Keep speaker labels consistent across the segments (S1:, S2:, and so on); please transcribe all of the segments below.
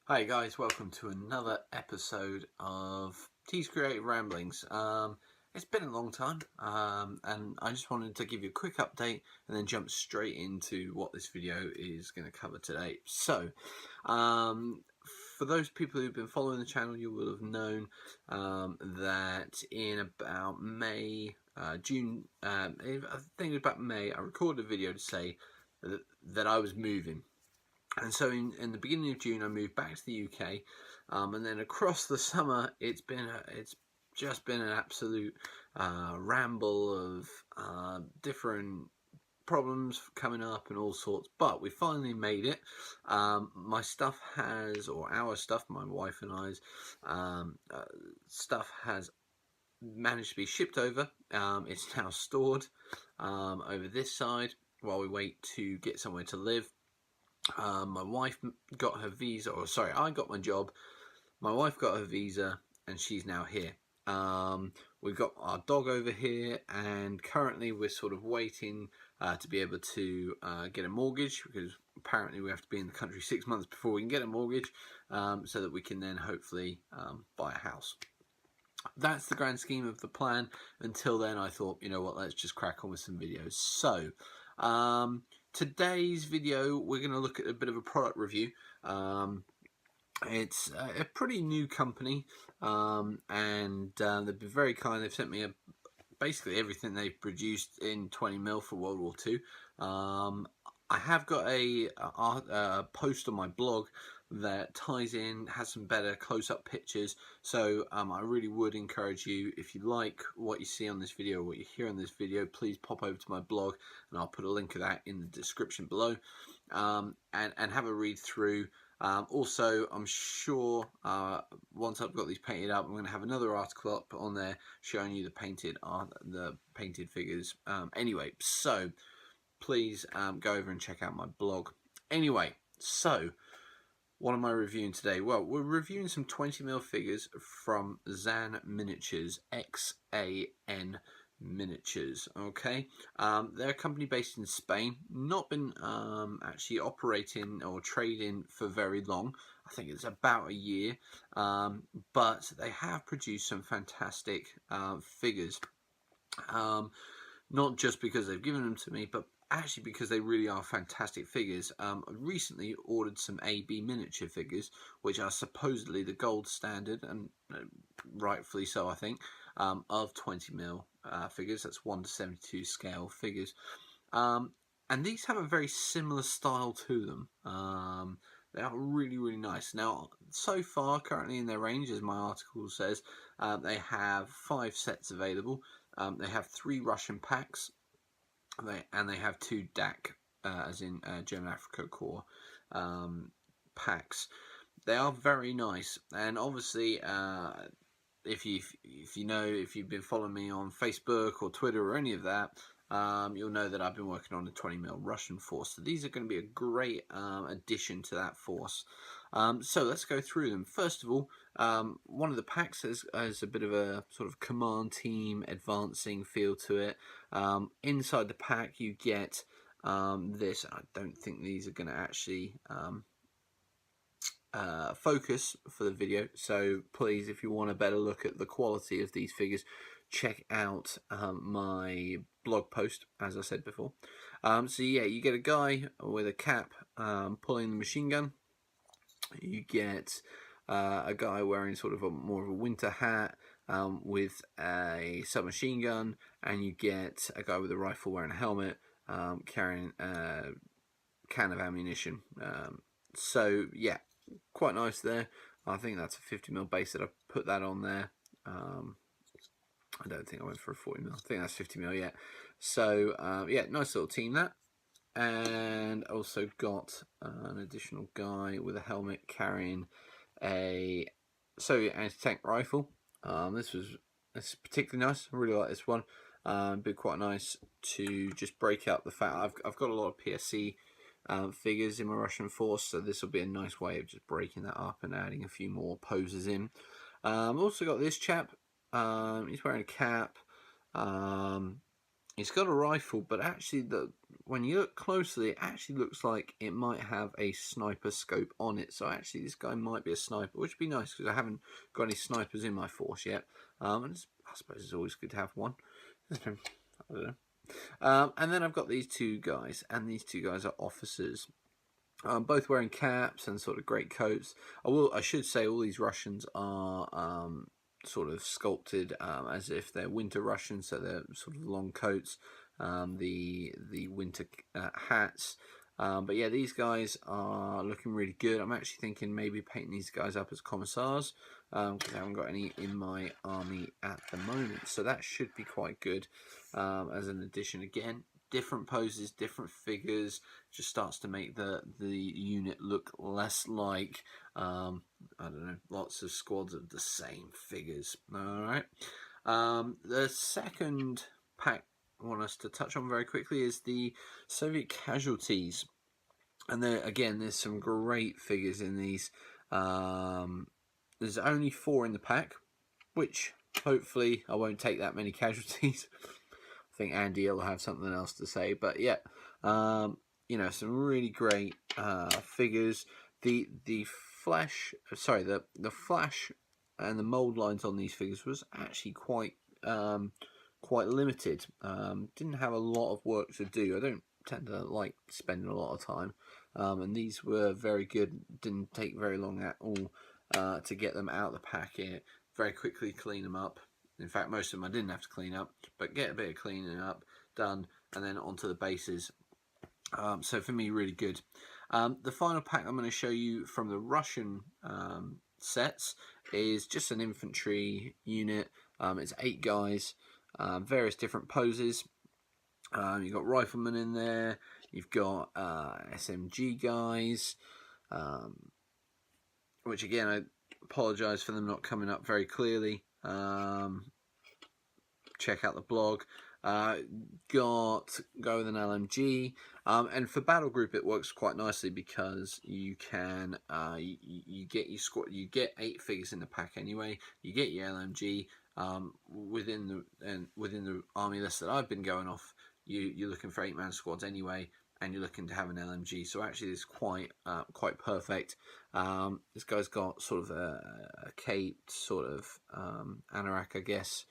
S1: Hi guys, welcome to another episode of T's Creative Ramblings. It's been a long time, and I just wanted to give you a quick update and then jump straight into what this video is going to cover today. So, for those people who've been following the channel, you will have known that in about May, June, I think it was about May, I recorded a video to say that I was moving. And so in the beginning of June, I moved back to the UK, and then across the summer, it's just been an absolute ramble of different problems coming up and all sorts. But we finally made it. My stuff has, or our stuff, my wife and I's stuff has managed to be shipped over. It's now stored over this side while we wait to get somewhere to live. My wife got her visa, or sorry, I got my job. My wife got her visa, and she's now here. We've got our dog over here, and currently we're sort of waiting to be able to get a mortgage, because apparently we have to be in the country 6 months before we can get a mortgage, so that we can then hopefully buy a house. That's the grand scheme of the plan. Until then, I thought, you know what, let's just crack on with some videos. So, today's video, we're going to look at a bit of a product review. It's a pretty new company, and they've been very kind. They've sent me basically everything they've produced in 20mm for World War II. I have got a post on my blog that ties in, has some better close-up pictures, so I really would encourage you, if you like what you see on this video or what you hear on this video, please pop over to my blog, and I'll put a link of that in the description below, and have a read through. Also, I'm sure once I've got these painted up, I'm going to have another article up on there showing you the painted figures. Anyway, so please go over and check out my blog. Anyway, so what am I reviewing today? Well, we're reviewing some 20mm figures from Zan Miniatures, XAN Miniatures, okay? They're a company based in Spain, not been actually operating or trading for very long. I think it's about a year, but they have produced some fantastic figures. Not just because they've given them to me, but actually because they really are fantastic figures. I recently ordered some AB miniature figures, which are supposedly the gold standard, and rightfully so, I think, of 20mm figures. That's 1:72 scale figures. And these have a very similar style to them. They are really, really nice. Now, so far, currently in their range, as my article says, they have 5 sets available. They have 3 Russian packs, and they have 2 DAC, as in German Africa Corps packs. They are very nice, and obviously, if you've been following me on Facebook or Twitter or any of that, you'll know that I've been working on the 20mm Russian force. So these are going to be a great addition to that force. So let's go through them. First of all, one of the packs has a bit of a sort of command team advancing feel to it. Inside the pack you get this. I don't think these are going to actually focus for the video, so please, if you want a better look at the quality of these figures, check out my blog post, as I said before. So yeah, you get a guy with a cap pulling the machine gun. You get a guy wearing sort of more of a winter hat with a submachine gun, and you get a guy with a rifle wearing a helmet carrying a can of ammunition. So yeah, quite nice there. I think that's a 50mm base that I put that on there. I don't think I went for a 40mm. I think that's 50mm, yeah. So yeah, nice little team that. And also got an additional guy with a helmet carrying a Soviet anti-tank rifle. This is particularly nice. I really like this one. It'd be quite nice to just break out the fact I've got a lot of PSC figures in my Russian force, so this will be a nice way of just breaking that up and adding a few more poses in. I've also got this chap. He's wearing a cap. He's got a rifle, but actually, when you look closely, it actually looks like it might have a sniper scope on it. So actually, this guy might be a sniper, which would be nice because I haven't got any snipers in my force yet. And I suppose it's always good to have one. I don't know. And then I've got these two guys, and these two guys are officers. Both wearing caps and sort of great coats. I should say all these Russians are sort of sculpted as if they're winter Russians, so they're sort of long coats, the winter hats. But yeah, these guys are looking really good. I'm actually thinking maybe painting these guys up as commissars because I haven't got any in my army at the moment. So that should be quite good as an addition. Again, different poses, different figures, just starts to make the unit look less like I don't know, lots of squads of the same figures. All right. The second pack I want us to touch on very quickly is the Soviet Casualties, and there's some great figures in these. There's only 4 in the pack, which hopefully I won't take that many casualties. I think Andy will have something else to say, but yeah, you know, some really great figures. The flash and the mold lines on these figures was actually quite limited. Didn't have a lot of work to do. I don't tend to like spending a lot of time, and these were very good. Didn't take very long at all to get them out of the packet. Very quickly clean them up. In fact, most of them I didn't have to clean up, but get a bit of cleaning up done, and then onto the bases. So for me, really good. The final pack I'm going to show you from the Russian sets is just an infantry unit. It's 8 guys, various different poses. You've got riflemen in there. You've got SMG guys, which again, I apologise for them not coming up very clearly. Check out the blog. Go with an LMG, and for battle group it works quite nicely because you can you get your squad, you get 8 figures in the pack anyway. You get your LMG within the army list that I've been going off. You're looking for 8-man squads anyway, and you're looking to have an LMG. So actually, it's quite perfect. This guy's got sort of a caped sort of anorak, I guess,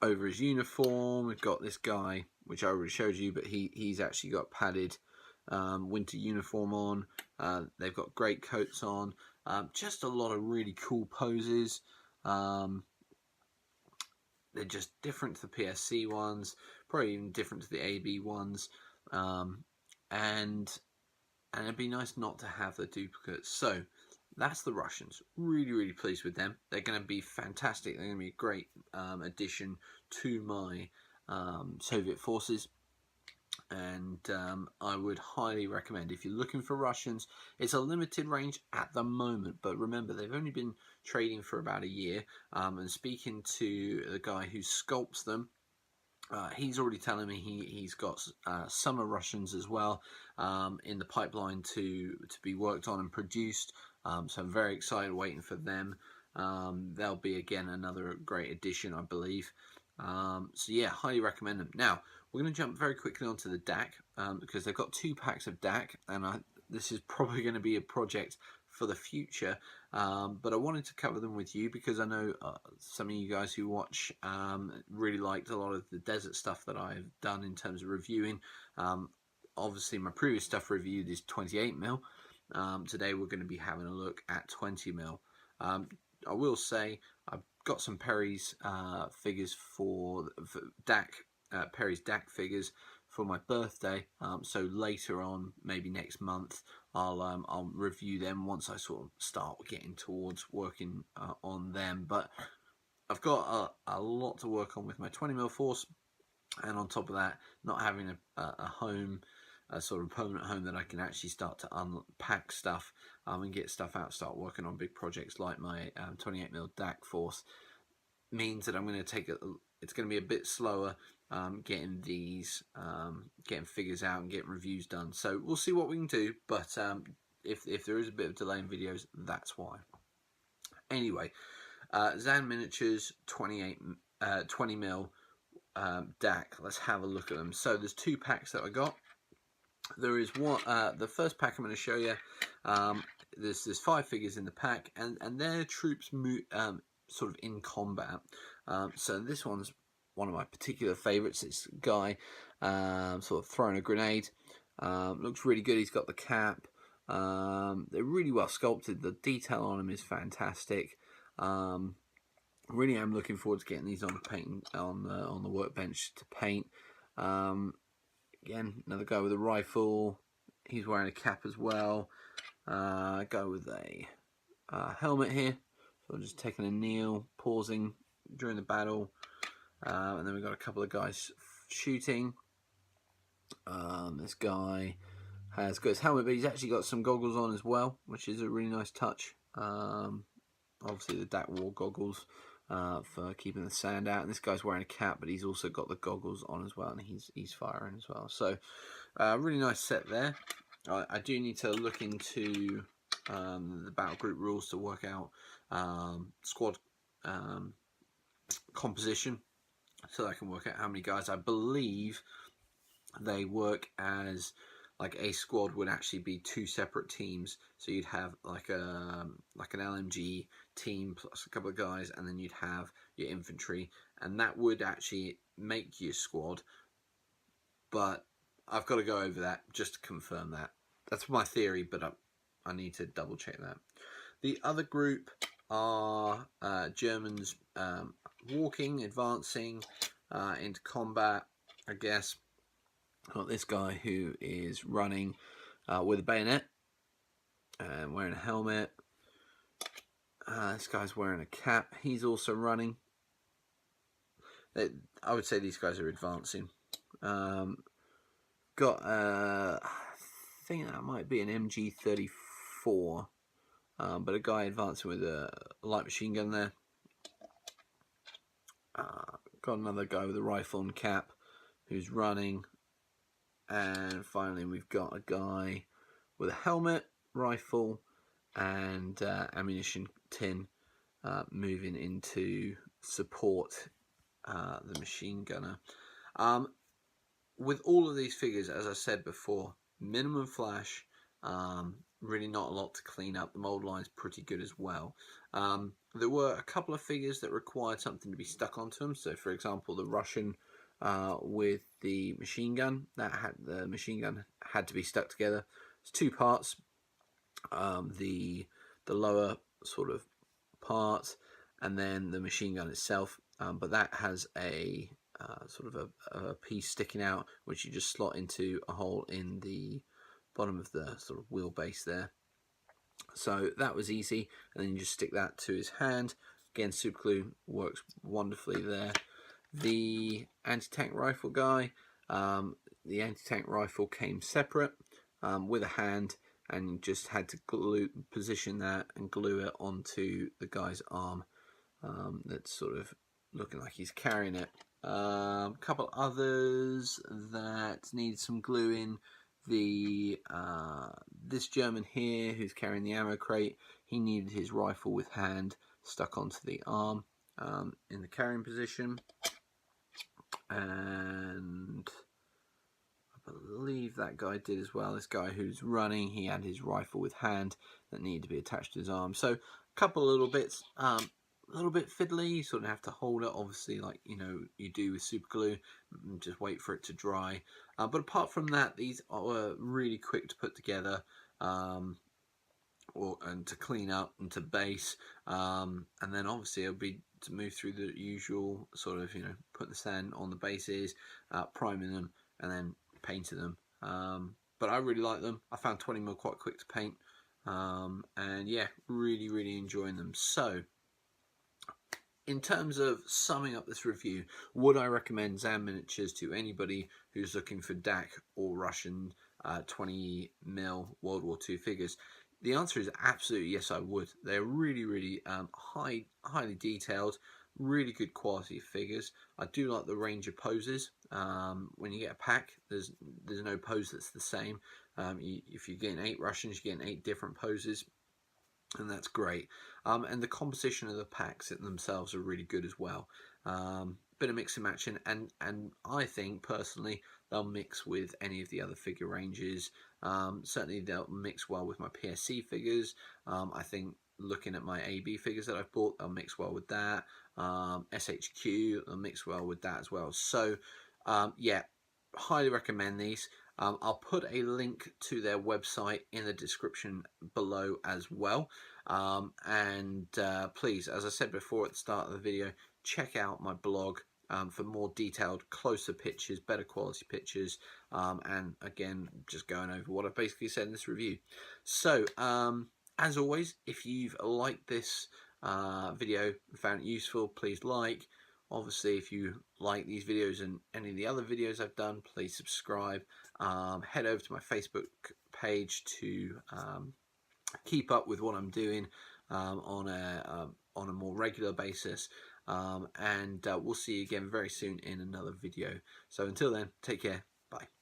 S1: over his uniform. We've got this guy, which I already showed you, but he's actually got padded winter uniform on. They've got great coats on. Just a lot of really cool poses. They're just different to the PSC ones, probably even different to the AB ones, and it'd be nice not to have the duplicates. So that's the Russians. Really pleased with them. They're going to be fantastic. They're going to be a great addition to my Soviet forces. And I would highly recommend, if you're looking for Russians, it's a limited range at the moment, but remember they've only been trading for about a year, and speaking to the guy who sculpts them, he's already telling me he's got summer Russians as well in the pipeline to be worked on and produced, so I'm very excited waiting for them. They'll be again another great addition, I believe. So yeah, highly recommend them. Now we're going to jump very quickly onto the DAC because they've got 2 packs of DAC, and this is probably going to be a project for the future, but I wanted to cover them with you because I know some of you guys who watch really liked a lot of the desert stuff that I've done in terms of reviewing. Obviously my previous stuff reviewed is 28mm. Today we're going to be having a look at 20mm. I will say I've got some Perry's figures for DAC, Perry's DAC figures for my birthday, so later on, maybe next month, I'll review them once I sort of start getting towards working on them. But I've got a lot to work on with my 20mm force, and on top of that, not having a home, a sort of permanent home that I can actually start to unpack stuff and get stuff out, start working on big projects like my 28mm DAC force, means that I'm going to take it's going to be a bit slower getting these getting figures out and getting reviews done. So we'll see what we can do, but if there is a bit of delay in videos, that's why. Anyway, Zan Miniatures 20mm DAC. Let's have a look at them. So there's 2 packs that I got. There is one. The first pack I'm going to show you. There's 5 figures in the pack, and their troops sort of in combat. So this one's one of my particular favourites. It's a guy sort of throwing a grenade. Looks really good. He's got the cap. They're really well sculpted. The detail on them is fantastic. Really am looking forward to getting these on the workbench to paint. Again, another guy with a rifle. He's wearing a cap as well. Go with a helmet here. So I'm just taking a kneel, pausing during the battle. And then we've got a couple of guys shooting. This guy has got his helmet, but he's actually got some goggles on as well, which is a really nice touch. Obviously the DAC War goggles for keeping the sand out. And this guy's wearing a cap, but he's also got the goggles on as well, and he's firing as well. So really nice set there. I do need to look into the battle group rules to work out squad composition, so that I can work out how many guys. I believe they work as like a squad would actually be 2 separate teams. So you'd have like an LMG team plus a couple of guys, and then you'd have your infantry, and that would actually make your squad. But I've got to go over that just to confirm that. That's my theory, but I need to double check that. The other group are Germans walking, advancing into combat, I guess. Got this guy who is running with a bayonet and wearing a helmet. This guy's wearing a cap. He's also running. I would say these guys are advancing. Got I think that might be an MG34, but a guy advancing with a light machine gun there. Got another guy with a rifle and cap who's running. And finally we've got a guy with a helmet, rifle, and ammunition tin moving into support the machine gunner. With all of these figures, as I said before, minimum flash, really not a lot to clean up. The mold line's pretty good as well. There were a couple of figures that required something to be stuck onto them. So for example, the Russian with the machine gun, the machine gun had to be stuck together. It's 2 parts. The lower sort of part, and then the machine gun itself. But that has a sort of a piece sticking out, which you just slot into a hole in the bottom of the sort of wheelbase there. So that was easy, and then you just stick that to his hand. Again, super glue works wonderfully there. The anti-tank rifle guy, the anti-tank rifle came separate with a hand, and you just had to position that and glue it onto the guy's arm. That's sort of looking like he's carrying it. A couple others that need some glue in. This German here who's carrying the ammo crate, he needed his rifle with hand stuck onto the arm in the carrying position. And I believe that guy did as well. This guy who's running, he had his rifle with hand that needed to be attached to his arm. So a couple of little bits, a little bit fiddly. You sort of have to hold it, obviously, like you do with super glue, and just wait for it to dry. But apart from that, these are really quick to put together, and to clean up and to base, and then obviously it'll be to move through the usual sort of put the sand on the bases, priming them, and then painting them. But I really like them. I found 20mm quite quick to paint, and yeah, really enjoying them. So in terms of summing up this review, would I recommend Zam Miniatures to anybody who's looking for DAC or Russian 20mm World War II figures? The answer is absolutely yes, I would. They're really highly detailed, really good quality figures. I do like the range of poses. When you get a pack, there's no pose that's the same. If you're getting 8 Russians, you're getting 8 different poses, and that's great. And the composition of the packs themselves are really good as well. bit of mix and matching, and I think personally they'll mix with any of the other figure ranges. Certainly they'll mix well with my PSC figures. I think looking at my AB figures that I've bought, they'll mix well with that. SHQ, they'll mix well with that as well. So yeah, highly recommend these. I'll put a link to their website in the description below as well. And please, as I said before at the start of the video, check out my blog for more detailed, closer pictures, better quality pictures, and again, just going over what I've basically said in this review. So, as always, if you've liked this video and found it useful, please like. Obviously, if you like these videos and any of the other videos I've done, please subscribe. Head over to my Facebook page to keep up with what I'm doing on a more regular basis. And we'll see you again very soon in another video. So until then, take care. Bye.